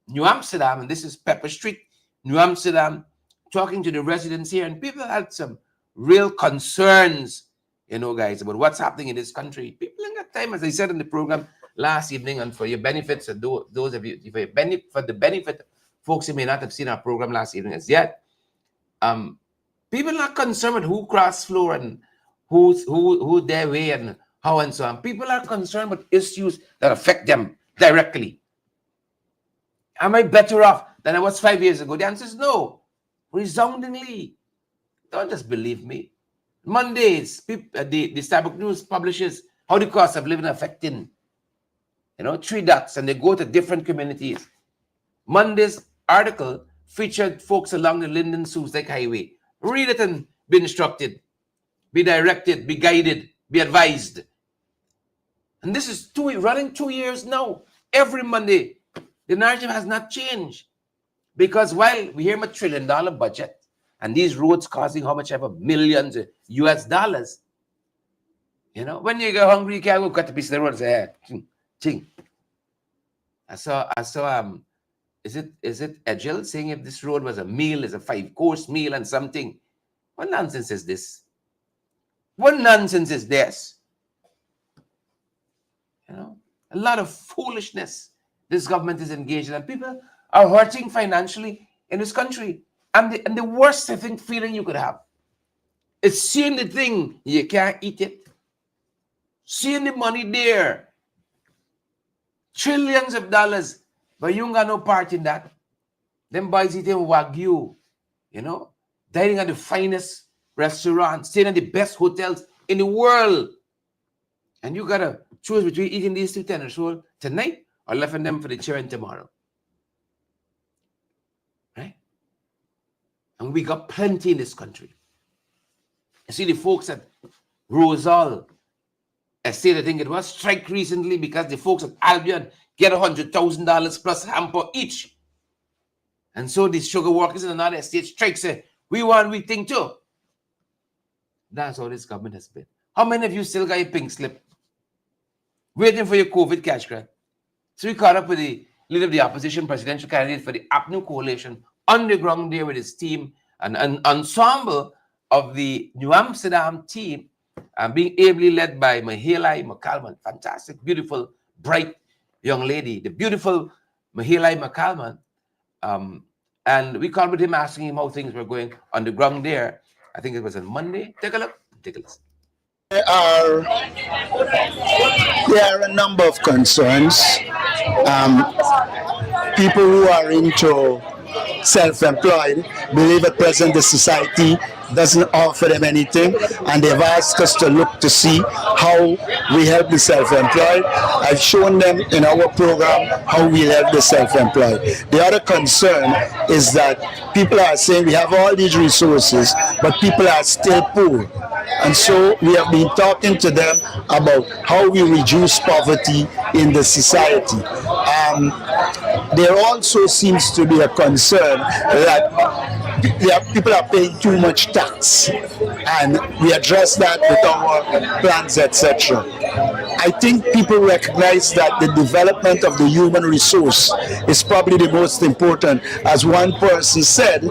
New Amsterdam, and this is Pepper Street, New Amsterdam, talking to the residents here, and people had some real concerns, guys, about what's happening in this country. People ain't got time, as I said in the program last evening, and for your benefits, and those of you, for the benefit of folks who may not have seen our program last evening as yet, People are not concerned with who cross floor and who their way and how and so on. People are concerned with issues that affect them directly. Am I better off than I was 5 years ago? The answer is no, resoundingly. Don't just believe me. Mondays, the Starbucks News publishes how the cost of living affecting, 3 dots, and they go to different communities. Monday's article featured folks along the Linden Suzdek Highway. Read it and be instructed, be directed, be guided, be advised. And this is running 2 years now. Every Monday, the narrative has not changed. Because while we hear $1 trillion budget, and these roads costing how much ever millions of US dollars, when you get hungry, you can't go cut a piece of the road and say, hey, ching. I saw is it Edgel saying if this road was a meal, is a 5-course meal and something? What nonsense is this? What nonsense is this? A lot of foolishness this government is engaged in, and people are hurting financially in this country. And the worst, feeling you could have is seeing the thing, you can't eat it. Seeing the money there. Trillions of dollars, but you ain't got no part in that. Them boys eating Wagyu, dining at the finest restaurants, staying at the best hotels in the world. And you got to choose between eating these 2 tennis rolls tonight or leaving them for the children tomorrow. Right? And we got plenty in this country. You see the folks at Rosal Estate, I think it was, strike recently because the folks at Albion get $100,000 plus hamper each. And so these sugar workers in another estate strike say, we want we thing too. That's how this government has been. How many of you still got your pink slip? Waiting for your COVID cash grant. So we caught up with the leader of the opposition presidential candidate for the APNU coalition on the ground there with his team and an ensemble of the New Amsterdam team, being ably led by Mahilai McCalman. Fantastic, beautiful, bright young lady. The beautiful Mahilai McCalman. And we called with him, asking him how things were going on the ground there. I think it was on Monday. Take a look. Take a listen. There are a number of concerns. People who are into self-employed believe at present the society doesn't offer them anything, and they've asked us to look to see how we help the self-employed. I've shown them in our program how we help the self-employed. The other concern is that people are saying we have all these resources, but people are still poor. And so we have been talking to them about how we reduce poverty in the society. There also seems to be a concern that people are paying too much tax, and we address that with our plans, etc. I think people recognize that the development of the human resource is probably the most important. As one person said,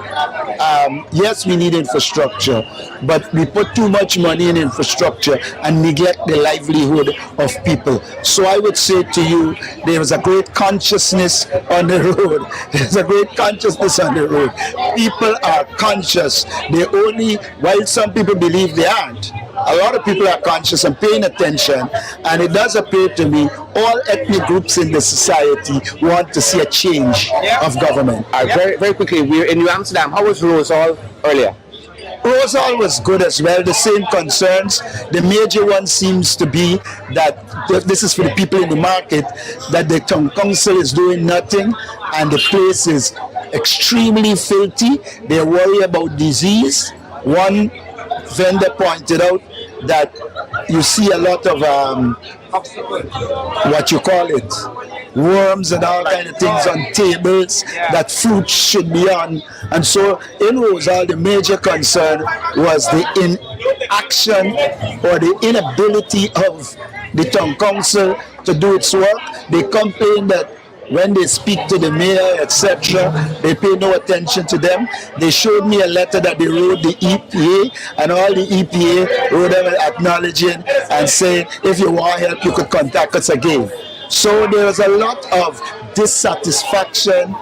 yes, we need infrastructure, but we put too much money in infrastructure and neglect the livelihood of people. So I would say to you, there is a great consciousness on the road. There's a great consciousness on the road. People are conscious. While some people believe they aren't, a lot of people are conscious and paying attention, and it does appear to me all ethnic groups in the society want to see a change of government. Very, very quickly, we're in New Amsterdam. How was Rosal earlier? Rosal was good as well, the same concerns. The major one seems to be that this is for the people in the market, that the town council is doing nothing and the place is extremely filthy. They worry about disease. One vendor pointed out that you see a lot of worms and all kind of things on tables that fruits should be on. And so in Rosal, the major concern was the inaction or the inability of the town council to do its work. They complain that when they speak to the mayor, etc., they pay no attention to them. They showed me a letter that they wrote the EPA, and all the EPA wrote them acknowledging and saying, if you want help, you could contact us again. So there was a lot of dissatisfaction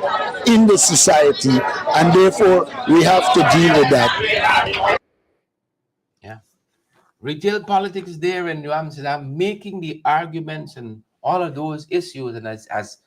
in the society, and therefore we have to deal with that. Yeah. Retail politics there in New Amsterdam, making the arguments and all of those issues. And as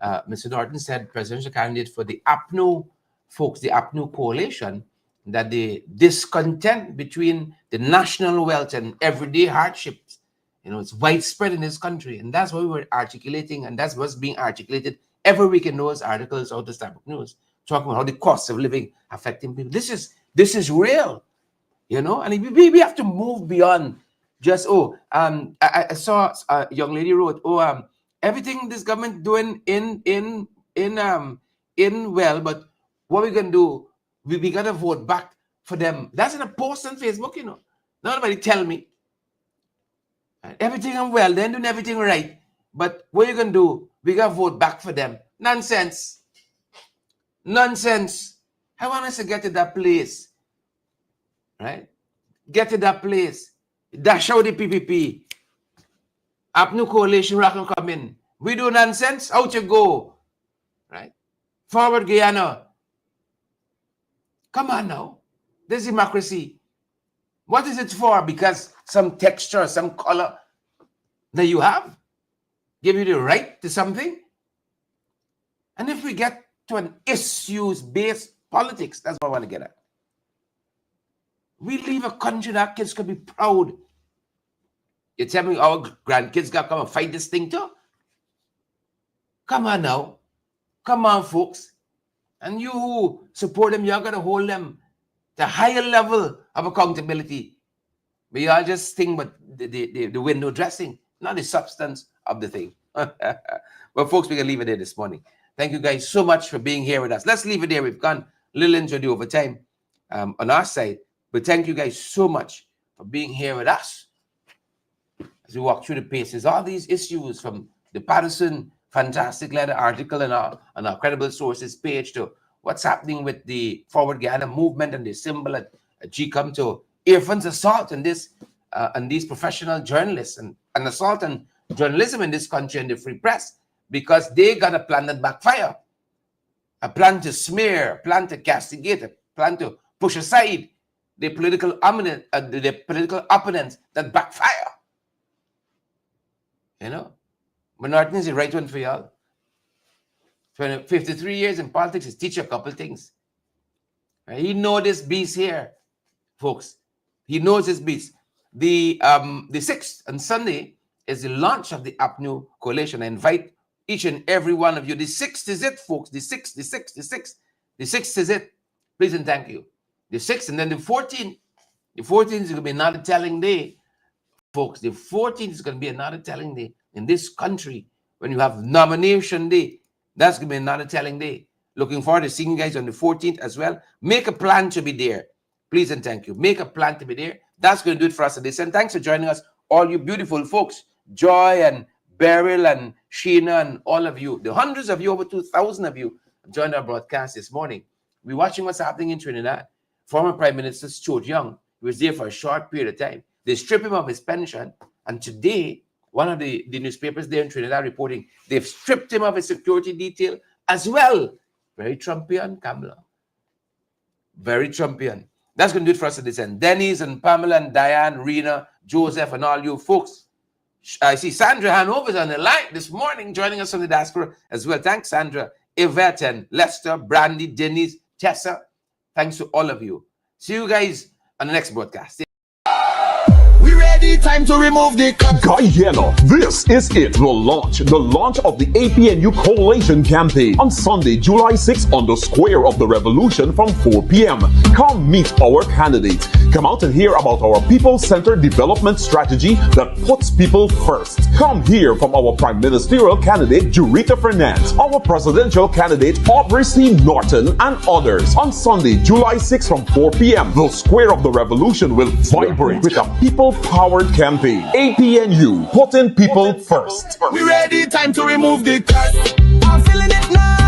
Mr. Norton said, presidential candidate for the APNU folks, the APNU coalition, that the discontent between the national wealth and everyday hardships, it's widespread in this country. And that's what we were articulating, and that's what's being articulated every week in those articles out of Starbuck News, talking about how the cost of living affecting people. This is real, and we have to move beyond just, I saw a young lady wrote, everything this government doing in well, but what we're gonna do, we gotta vote back for them. That's in a post on Facebook, Nobody tell me. Everything I'm well, they're doing everything right. But what you gonna do? We gotta vote back for them. Nonsense. I want us to get to that place. Right? Get to that place. Dash out the PPP. APNU coalition rock and come in. We do nonsense, out you go. Right? Forward Guyana. Come on now. There's democracy. What is it for? Because some texture, some color that you have give you the right to something. And if we get to an issues-based politics, that's what I want to get at. We leave a country that kids can be proud. You tell me our grandkids got to come and fight this thing too? Come on now. Come on, folks. And you who support them, you're going to hold them to a higher level of accountability. But you all just think about the window dressing, not the substance of the thing. But folks, we can leave it there this morning. Thank you guys so much for being here with us. Let's leave it there. We've gone a little into the overtime on our side. But thank you guys so much for being here with us as we walk through the paces. All these issues from the Patterson fantastic letter article on our credible sources page to what's happening with the Forward Guyana movement and the symbol at GECOM to Irfan's assault on these professional journalists and an assault on journalism in this country and the free press because they got a plan that backfire, a plan to smear, a plan to castigate, a plan to push aside the political opponents that backfire. But Norton is the right one for y'all. 53 years in politics is teach you a couple things. Right? He knows this beast here, folks. He knows this beast. The 6th on Sunday is the launch of the APNU coalition. I invite each and every one of you. The 6th is it, folks. The 6th. The 6th is it. Please and thank you. The 6th, and then the 14th. The 14th is going to be another telling day, folks. The 14th is going to be another telling day in this country when you have nomination day. That's going to be another telling day. Looking forward to seeing you guys on the 14th as well. Make a plan to be there. Please and thank you. Make a plan to be there. That's going to do it for us today. And thanks for joining us, all you beautiful folks. Joy and Beryl and Sheena and all of you. The hundreds of you, over 2,000 of you, joined our broadcast this morning. We're watching what's happening in Trinidad. Former Prime Minister Stuart Young, he was there for a short period of time. They stripped him of his pension. And today, one of the newspapers there in Trinidad reporting they've stripped him of his security detail as well. Very Trumpian, Kamala. Very Trumpian. That's going to do it for us at this end. Dennis and Pamela and Diane, Rena, Joseph, and all you folks. I see Sandra Hanover's on the line this morning, joining us from the Diaspora as well. Thanks, Sandra. Yvette and Lester, Brandy, Denise, Tessa. Thanks to all of you. See you guys on the next broadcast. Time to remove the Guyana, this is it, the launch of the APNU Coalition campaign on Sunday, July 6th on the Square of the Revolution from 4 p.m. Come meet our candidates. Come out and hear about our people-centered development strategy that puts people first. Come hear from our Prime Ministerial candidate, Jurita Fernandez, our presidential candidate, Aubrey C. Norton, and others. On Sunday, July 6th from 4 p.m., the Square of the Revolution will vibrate with a people-powered campaign. APNU, putting people first. We ready, time to remove the curse. I'm feeling it now.